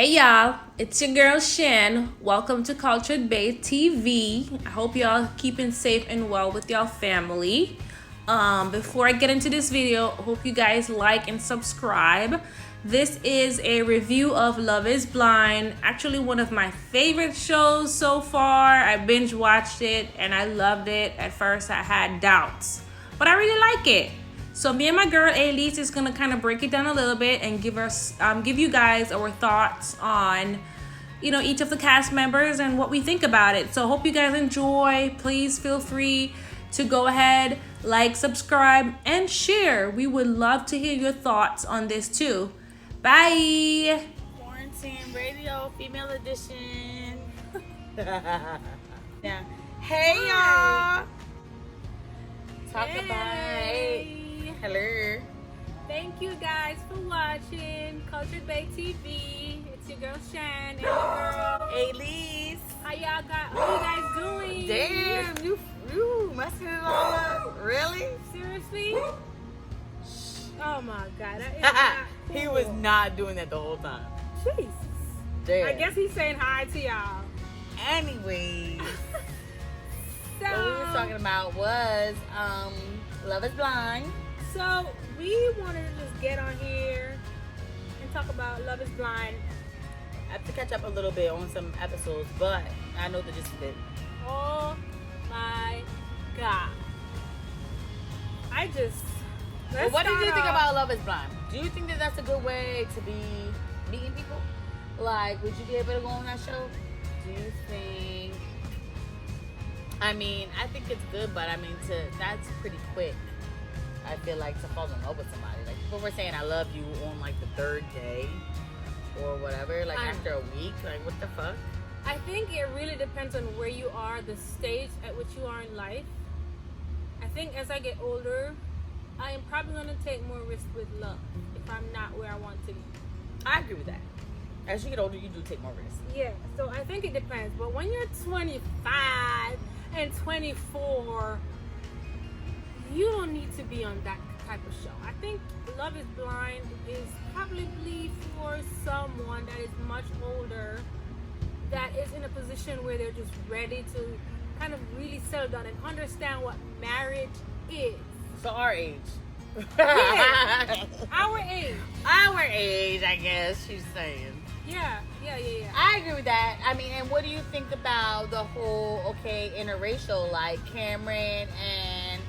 Hey y'all, it's your girl Shan. Welcome to Cultured Bay TV. I hope y'all keeping safe and well with y'all family. Before I get into this video, I hope you guys like and subscribe. This is a review of Loveisblind, actually one of my favorite shows so far. I binge watched it and I loved it. At first I had doubts, but I really like it. So me and my girl Elise is gonna kind of break it down a little bit and give you guys our thoughts on, each of the cast members and what we think about it. So hope you guys enjoy. Please feel free to go ahead, like, subscribe, and share. We would love to hear your thoughts on this too. Bye. Quarantine Radio Female Edition. Yeah. Hey y'all. Talk about. Hello. Thank you guys for watching Cultured Bay TV. It's your girl Shan and your girl Elise. How you guys doing? Damn, you messing it all up. Really? Seriously? Oh my god. That is not cool. He was not doing that the whole time. Jesus. Damn. I guess he's saying hi to y'all. Anyways. So, What we were talking about was Loveisblind. So we wanted to just get on here and talk about Loveisblind. I have to catch up a little bit on some episodes, but I know the gist of it. Oh my god. But what did you think about Loveisblind? Do you think that that's a good way to be meeting people? Like, would you be able to go on that show? Do you think? I mean, I think it's good, but I mean, that's pretty quick. I feel like to fall in love with somebody. Like, people were saying I love you on like the third day or whatever. Like after a week. Like, what the fuck? I think it really depends on where you are, the stage at which you are in life. I think as I get older, I am probably going to take more risks with love if I'm not where I want to be. I agree with that. As you get older, you do take more risks. Yeah, so I think it depends. But when you're 25 and 24, you don't need to be on that type of show. I think Loveisblind is probably for someone that is much older, that is in a position where they're just ready to kind of really settle down and understand what marriage is. So our age. Yeah, our age. Our age, I guess she's saying. Yeah. I agree with that. I mean, and what do you think about the whole, interracial, like Cameron and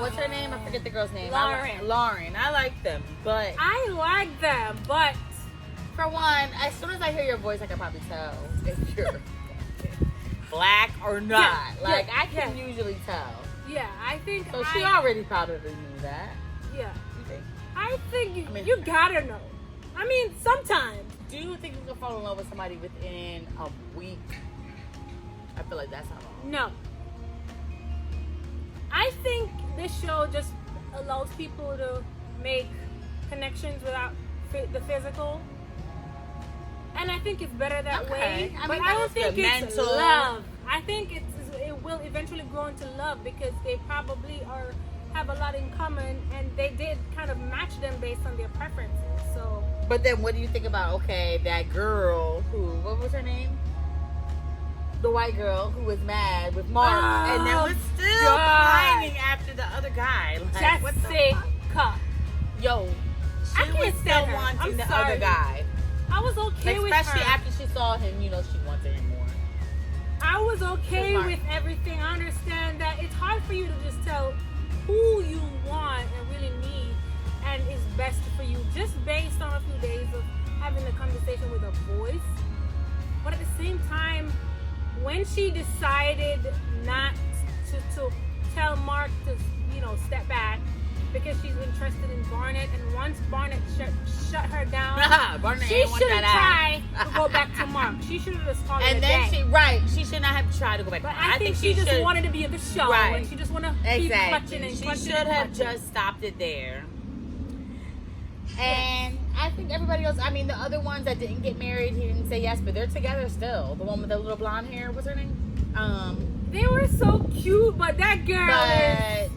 what's her name? I forget the girl's name. Lauren. I like them, but I like them, but for one, as soon as I hear your voice, I can probably tell if you're black or not. I can usually tell. Yeah, I think so. She already probably knew that. Yeah. You think? I think you gotta know. I mean, sometimes. Do you think you can fall in love with somebody within a week? I feel like that's not long. No. I think this show just allows people to make connections without the physical. And I think it's better that way. I don't think it's love. I think it will eventually grow into love because they probably have a lot in common and they did kind of match them based on their preferences. So. But then what do you think about, that girl what was her name? The white girl who was mad with Mark and then was still pining after the other guy. Like, what the fuck? Yo, she was still wanting the other guy. I was okay with her. Especially after she saw him, she wanted him more. I was okay with everything. I understand that it's hard for you to just tell who you want and really need and is best for you just based on a few days of having a conversation with a voice. But at the same time, when she decided not to tell Mark to step back because she's interested in Barnett, and once Barnett shut her down, she shouldn't try to go back to Mark. She should have just called it a day. She should not have tried to go back. But I think she just wanted to be in the show, and she just want to keep clutching and clutching. She should have just stopped it there. And I think everybody else, the other ones that didn't get married, he didn't say yes, but they're together still. The one with the little blonde hair, what's her name? They were so cute, but that girl is...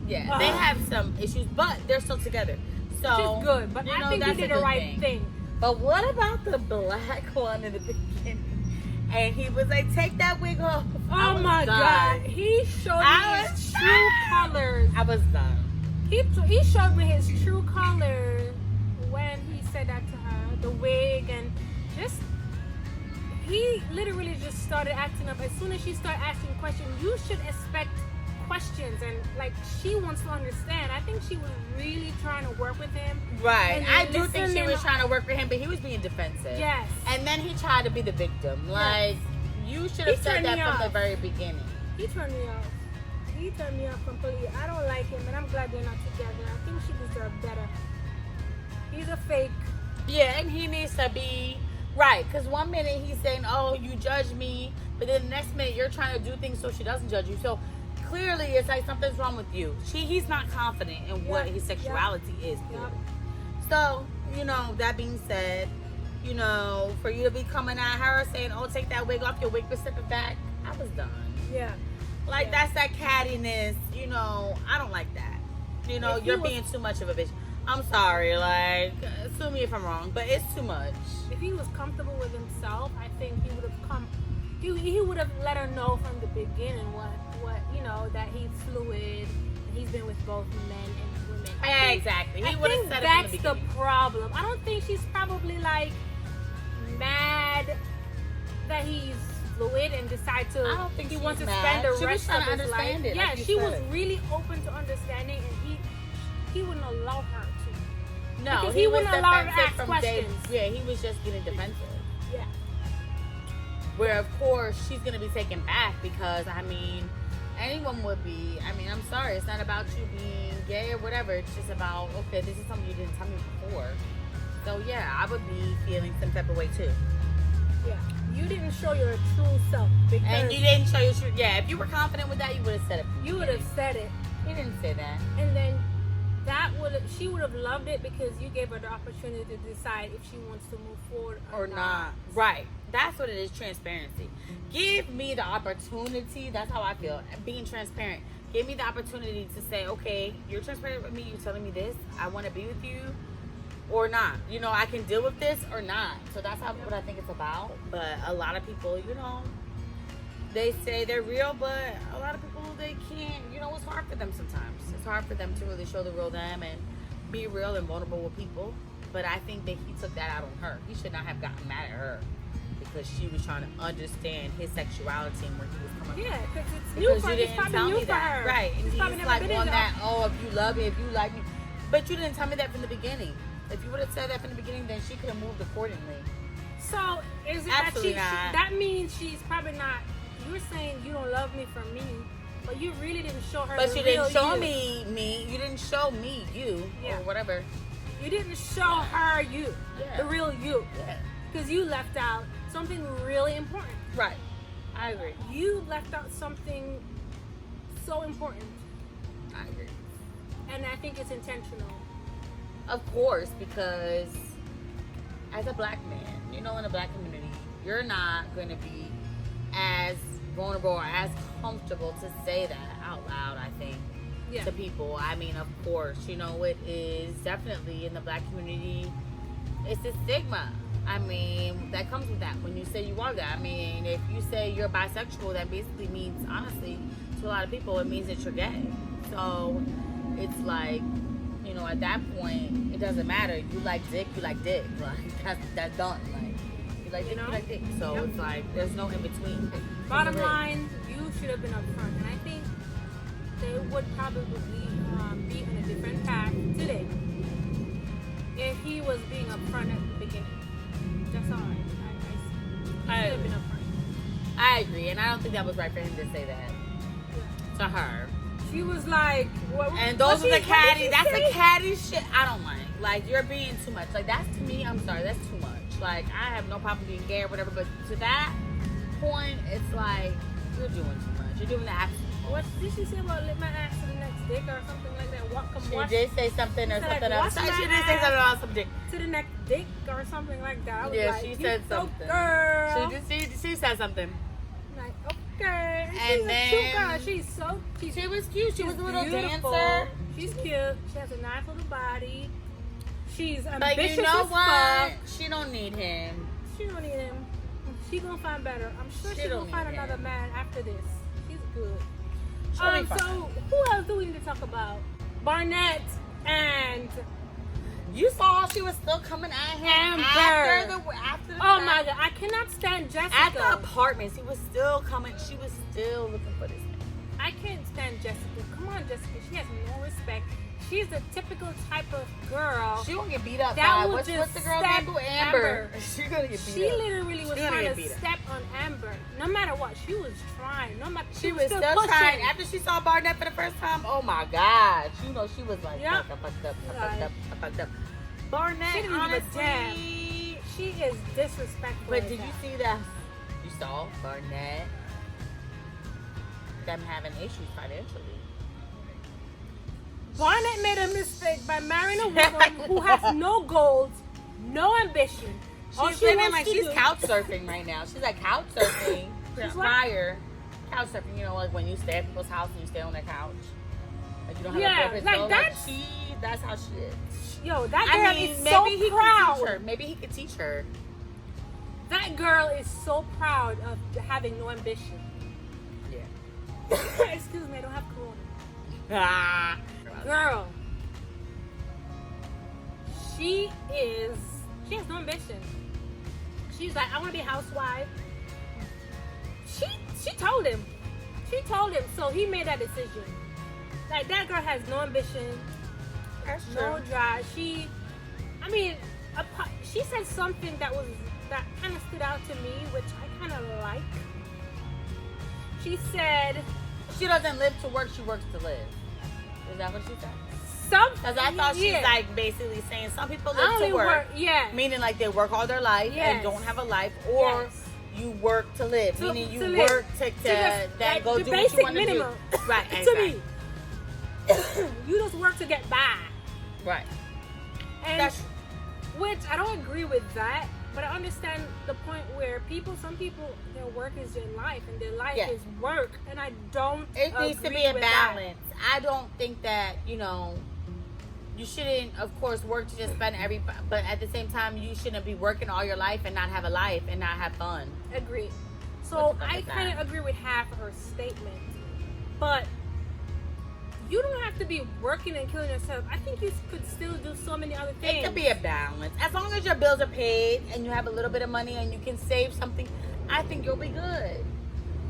Yeah, they have some issues, but they're still together. So which is good, but I think he did the right thing. But what about the black one in the beginning? And he was like, take that wig off. Oh my God. He showed me his true colors. I was done. He showed me his true color when he said that to her. The wig and just... He literally just started acting up. As soon as she started asking questions, you should expect questions. And like, she wants to understand. I think she was really trying to work with him. Right. I do think she was trying to work for him, but he was being defensive. Yes. And then he tried to be the victim. Like, you should have said that from the very beginning. He turned me off. He turned me off completely. I don't like him, and I'm glad they're not together. I think she deserved better. He's a fake. Yeah, and he needs to be... Right, because one minute he's saying, oh, you judge me, but then the next minute you're trying to do things so she doesn't judge you. So clearly it's like something's wrong with you. He's not confident in what his sexuality is. Yep. So, that being said, for you to be coming at her saying, oh, take that wig off, your wig was slipping back, I was done. Yeah. Like, that's that cattiness, I don't like that. You're being too much of a bitch. I'm sorry, like, sue me if I'm wrong, but it's too much. If he was comfortable with himself, I think he would have he would have let her know from the beginning what that he's fluid, and he's been with both men and women. Exactly. He would have said it that's from the beginning. the problem. I don't think she's probably like mad that he's fluid and decide to. I don't think he she's wants to mad. spend the She was rest trying of to his understand life. it, Yeah, like you she was said. really open to understanding, and he wouldn't allow her to. No, because he wouldn't was allow her to defensive ask from day. questions. Yeah, he was just getting defensive. Yeah. Where of course she's gonna be taken back because anyone would be. I'm sorry, it's not about you being gay or whatever. It's just about, okay, this is something you didn't tell me before. So yeah, I would be feeling some type of way too. Yeah. You didn't show your true self. And you didn't show your true. Yeah, if you were confident with that, you would have said it. You would have said it. He didn't say that. And then she would have loved it because you gave her the opportunity to decide if she wants to move forward or not. Right. That's what it is, transparency. Give me the opportunity. That's how I feel. Being transparent. Give me the opportunity to say, okay, you're transparent with me. You're telling me this. I want to be with you or not. I can deal with this or not. So that's what I think it's about. But a lot of people, they say they're real, but a lot of people, they can't. It's hard for them sometimes. It's hard for them to really show the real them and be real and vulnerable with people. But I think that he took that out on her. He should not have gotten mad at her because she was trying to understand his sexuality and where he was coming from. Yeah, because it's new for her. You didn't tell me that. Her. Right. And She's he's like on that, oh, if you love me, if you like me. But you didn't tell me that from the beginning. If you would have said that from the beginning, then she could have moved accordingly. So, is it Absolutely that not. that means she's probably not... You're saying you don't love me for me, but you really didn't show her But the you real didn't show you. me. You didn't show me you Yeah. or whatever. You didn't show her you, Yeah. the real you. Yeah. Because you left out something really important. Right. I agree. You left out something so important. I agree. And I think it's intentional. Of course, because as a black man, in the black community, you're not going to be as vulnerable or as comfortable to say that out loud, I think, to people. Of course, it is definitely in the black community, it's a stigma. That comes with that. When you say you are that, if you say you're bisexual, that basically means, honestly, to a lot of people, it means that you're gay. So it's like, at that point, it doesn't matter. You like dick, you like dick. Like, that's done. Like, you like dick, you like dick. So it's like, there's no in between. Bottom line, you should have been upfront. And I think they would probably be on a different path today if he was being upfront at the beginning. That's all I see. He should have been upfront. I agree, and I don't think that was right for him to say that to her. She was like, and those are the catty. That's the catty shit I don't like. Like, you're being too much. Like, that's, to me, I'm sorry, that's too much. Like, I have no problem being gay or whatever, but to that point, it's like, you're doing too much. You're doing the absolute. What did she say about let my ass to the next dick or something like that? She did say something or something else. She did say something about some dick. To the next dick or something like that. I was like, she said something. Girl. She said something. Like, okay. And then she's a cute girl. She was cute. She was a little beautiful. dancer. She's cute. She has a nice little body. She's But ambitious you know as what? fuck. She don't need him. She don't need him. She gonna find better. I'm sure She she don't gonna find need another him. man after this. She's good. She'll be fine. So who else do we need to talk about? Barnett and You saw she was still coming at him after the oh my god, I cannot stand Jessica. At the apartments, he was still coming. She was still looking for this man. I can't stand Jessica. Come on, Jessica. She has no respect. She's the typical type of girl. She gonna get beat up That by will what's just the girl step name? Amber. Amber. She gonna get beat She up. literally was She gonna trying get to beat up. step on Amber. No matter what, she was trying. No matter She was still pushing. trying. After she saw Barnett for the first time, oh my God. You know, she was like, Yep. I fucked up. Right. Barnett, She didn't give a damn. honestly. She is disrespectful. But like did you that. see that? You saw Barnett, them having issues financially. Barnett made a mistake by marrying a woman who has no goals, no ambition. All She's she living wants like to she's do- couch surfing right now. She's like couch surfing. She's what? Prior couch surfing, you know, like when you stay at people's house and you stay on their couch. Like you don't have Yeah, a purpose. like though. that's- That's how she is. Yo, that girl I mean, is maybe so he proud. could teach her. Maybe he could teach her. That girl is so proud of having no ambition. Yeah. Excuse me, I don't have corona. Ah. Girl, she has no ambition. She's like, I want to be a housewife. She told him. She told him. So he made that decision. Like, that girl has no ambition, That's no drive. She said something that kind of stood out to me, which I kind of like. She said, She doesn't live to work, she works to live. Is that what she said? Because I thought she's yeah. like basically saying some people I live only to work. yeah. Meaning like they work all their life Yes. and don't have a life. Or Yes. you work to live. To- Meaning you to live. work to just, then like, go the do what basic you want to do. minimum. Right, To exactly. me. You just work to get by. Right. And That's which I don't agree with that, but I understand the point where some people, their work is their life and their life Yeah. is work, and I don't it needs to agree be a with that. balance. I don't think that, you shouldn't, of course, work to just spend but at the same time, you shouldn't be working all your life and not have a life and not have fun. Agreed. So What the fuck I is that? kind of agree with half of her statement, but you don't have to be working and killing yourself. I think you could still do so many other things. It could be a balance. As long as your bills are paid and you have a little bit of money and you can save something, I think you'll be good.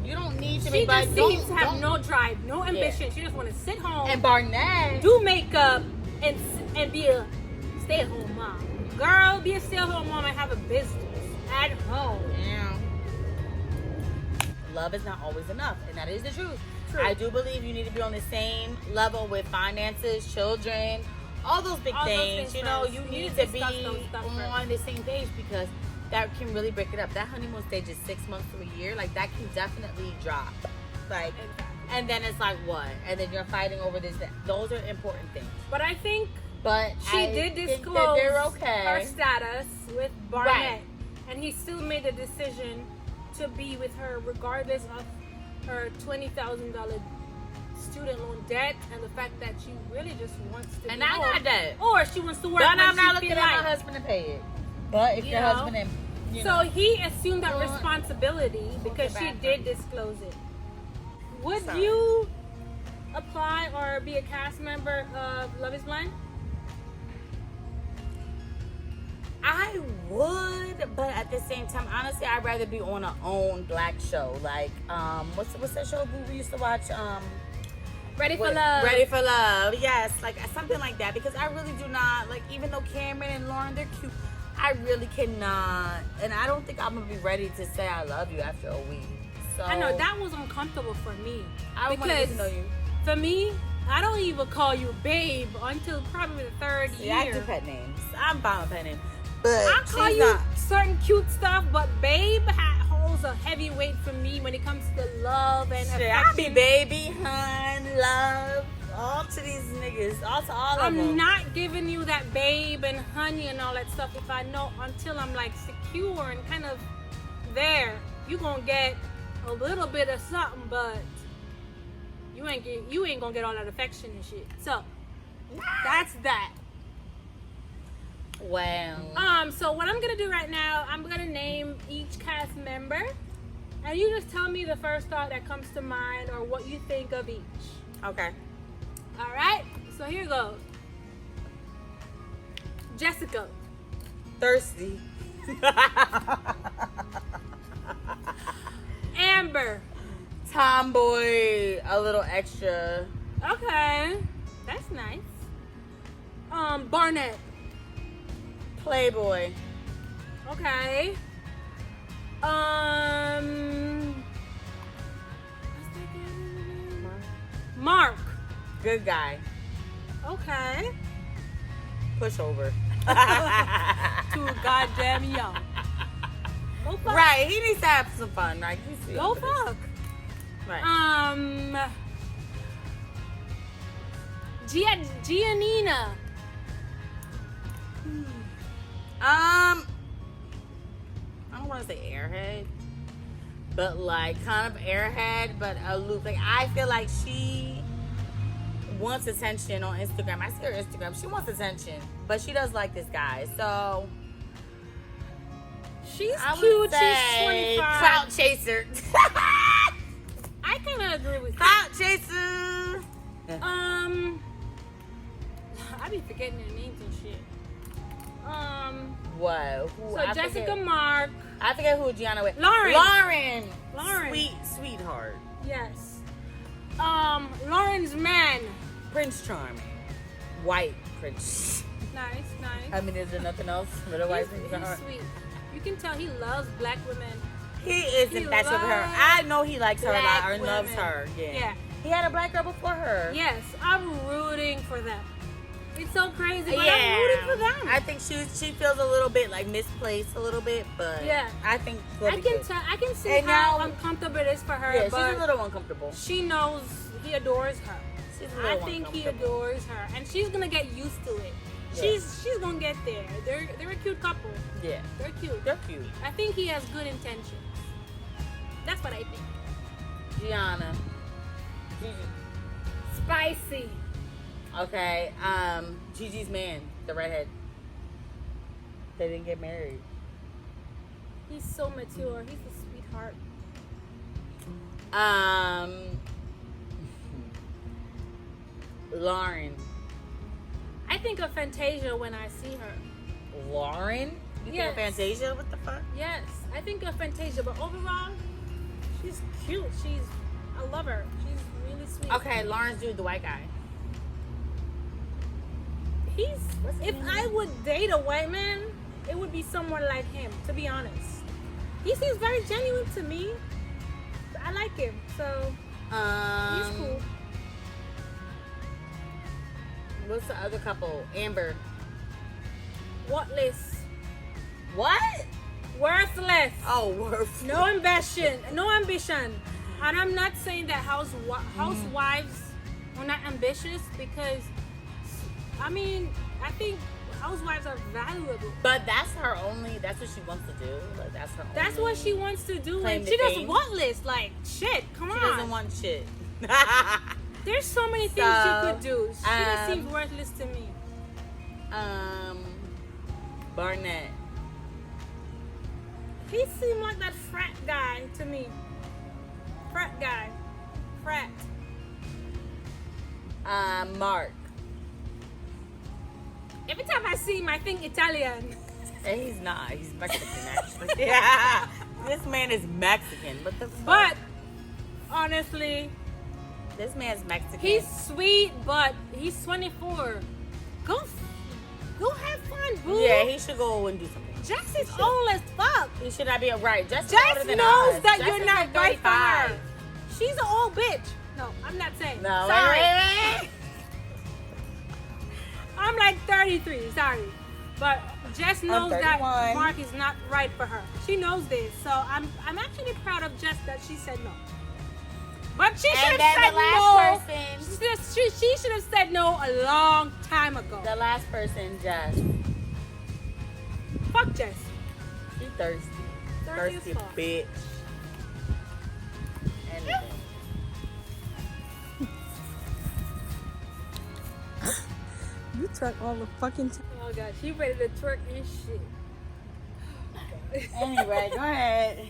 You don't need to be. She just don't- seems to have don't- no drive, no ambition. She just want to sit home And Barnett, do makeup and be a stay-at-home mom. Girl, be a stay-at-home mom and have a business at home. yeah. Love is not always enough, and that is the truth. True. I do believe you need to be on the same level with finances, children, all those big All those things. things You first. you You need need to to be discuss those stuff on the same page because that can really break it up. That honeymoon stage is 6 months to a year. Like that can definitely drop. Like, Exactly. and then it's like what? And then you're fighting over this. That. Those are important things. But I think But she I did think that disclose they're okay. her status with Barnett, Right. and he still made the decision to be with her regardless of her $20,000 student loan debt and the fact that she really just wants to And be I home. got that. Or she wants to work. But when I'm not she looking feel at my like. husband to pay it. But if You your know? husband and So he assumed that Well, responsibility because get she back did on. disclose it. Would Sorry. you apply or be a cast member of Loveisblind? I would, but at the same time, honestly, I'd rather be on a own black show. Like, what's that show we used to watch? Ready for Love. Ready for Love. Yes, like something like that. Because I really do not like. Even though Cameron and Lauren, they're cute, I really cannot. And I don't think I'm gonna be ready to say I love you after a week. So I know that was uncomfortable for me. I want to get to know you. For me, I don't even call you babe until probably the third Yeah, I year. do pet names. I'm fine with pet names, but I call she's you not. certain cute stuff, but babe holds a heavy weight for me when it comes to love and Shit, affection. I be baby, hun, love, all to these niggas, all to all of them. I'm not giving you that babe and honey and all that stuff if I know until I'm like secure and kind of there. You gonna get a little bit of something, but you ain't gonna get all that affection and shit. So that's that. Wow. So what I'm gonna do right now, I'm gonna name each cast member, and you just tell me the first thought that comes to mind or what you think of each. Okay. All right. So here goes. Jessica. Thirsty. Amber. Tomboy. A little extra. Okay, that's nice. Barnett. Playboy. Okay. What's that guy? Mark. Good guy. Okay. Pushover. Too goddamn young. Go fuck. Right, he needs to have some fun. Right, Go fuck. Right. Giannina. I don't want to say airhead, but like kind of airhead, but aloof. Like I feel like she wants attention on Instagram. I see her Instagram. She wants attention, but she does like this guy. So She's I would cute. say She's 25. clout chaser. I kind of agree with you. Clout chaser. I be forgetting their names and shit. Whoa. So Jessica Mark. I forget who Gianna with. Lauren. Sweetheart. Yes. Lauren's man. Prince Charming. White Prince. Nice. I mean, is there nothing else? But a white Prince He's sweet. You can tell he loves black women. He is infatuated with her. I know he likes her a lot or loves her. Yeah. He had a black girl before her. Yes, I'm rooting for them. It's so crazy, but I'm rooting for them. I think she feels a little bit like misplaced a little bit, but yeah, I think I can see how uncomfortable it is for her. Yeah, but she's a little uncomfortable. She knows he adores her. I think he adores her, and she's gonna get used to it. Yeah. She's gonna get there. They're a cute couple. Yeah, they're cute. I think he has good intentions. That's what I think. Gianna. Spicy. Okay, Gigi's man, the redhead. They didn't get married. He's so mature. He's a sweetheart. Lauren. I think of Fantasia when I see her. Lauren? You think of Fantasia? What the fuck? Yes, I think of Fantasia, but overall, she's cute. I love her. She's really sweet. Okay, Lauren's dude, the white guy. If I would date a white man, it would be someone like him, to be honest. He seems very genuine to me. I like him, so he's cool. What's the other couple? Amber. Worthless. What? Worthless. Oh, worthless. No ambition. And I'm not saying that housewives are not ambitious, because I think housewives are valuable. But that's what she wants to do. Like that's what she wants to do. And she doesn't worthless. Like, shit, come on. She doesn't want shit. There's so many things you could do. She just seems worthless to me. Barnett. He seemed like that frat guy to me. Frat. Mark. Every time I see him, I think Italian. And he's not. He's Mexican, actually. Yeah. This man is Mexican. What the fuck? But, honestly, this man's Mexican. He's sweet, but he's 24. Go have fun, boo. Yeah, he should go and do something. Jess is old as fuck. He should not be right. Jess knows that you're not right for her. She's an old bitch. No, I'm not saying. No, sorry. Wait. I'm like 33, sorry. But Jess knows that Mark is not right for her. She knows this. So I'm actually proud of Jess that she said no. But she should have said no. She should have said no a long time ago. The last person, Jess. Fuck Jess. She thirsty. Thirsty bitch. Anything. You talk all the fucking time. God, she ready to twerk and shit. Anyway, go ahead.